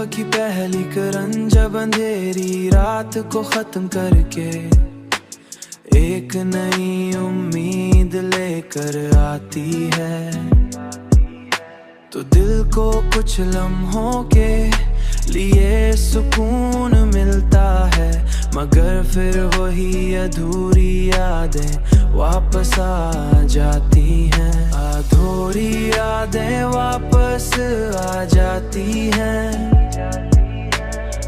सुबह की पहली किरण जब अंधेरी रात को खत्म करके एक नई उम्मीद लेकर आती है, तो दिल को कुछ लम्हों के लिए सुकून मिलता है। मगर फिर वही अधूरी यादें वापस आ जाती हैं, अधूरी यादें वापस आ जाती हैं,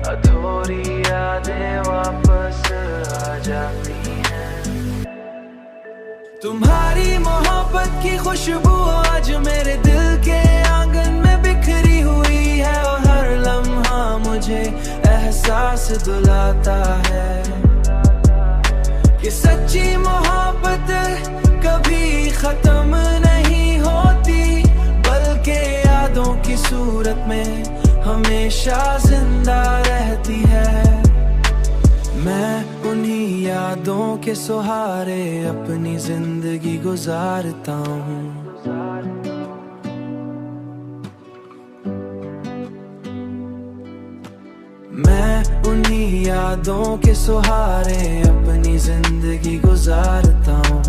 अधूरी यादें वापस आ जाती हैं। तुम्हारी मोहब्बत की खुशबू आज मेरे दिल के आंगन में बिखरी हुई है, और हर लम्हा मुझे एहसास दिलाता है कि सच्ची मोहब्बत कभी खत्म नहीं होती, बल्कि यादों की सूरत में हमेशा जिंदा रहती है। मैं उन्हीं यादों के सहारे अपनी जिंदगी गुजारता हूँ। मैं उन्हीं यादों के सहारे अपनी जिंदगी गुजारता हूँ।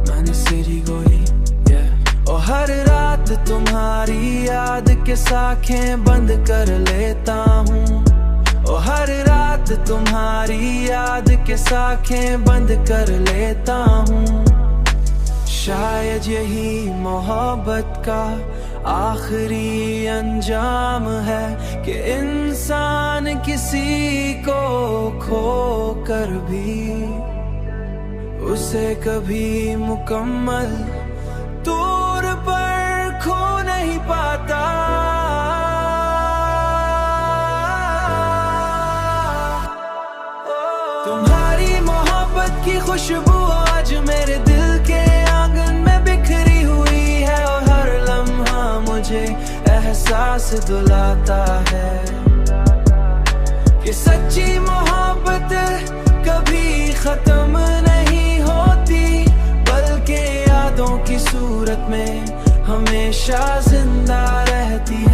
मैंने सीढ़ी गोई और हर रात तुम्हारी याद के साखें बंद कर लेता हूँ, और हर रात तुम्हारी याद के साखें बंद कर लेता हूँ। शायद यही मोहब्बत का आखिरी अंजाम है कि इंसान किसी को खो कर भी उसे कभी मुकम्मल तौर पर खो नहीं पाता। तुम्हारी मोहब्बत की खुशबू आज मेरे दिल के आंगन में बिखरी हुई है, और हर लम्हा मुझे एहसास दिलाता है कि सच्ची मोहब्बत कभी खत्म नहीं होती, बल्कि यादों की सूरत में हमेशा जिंदा रहती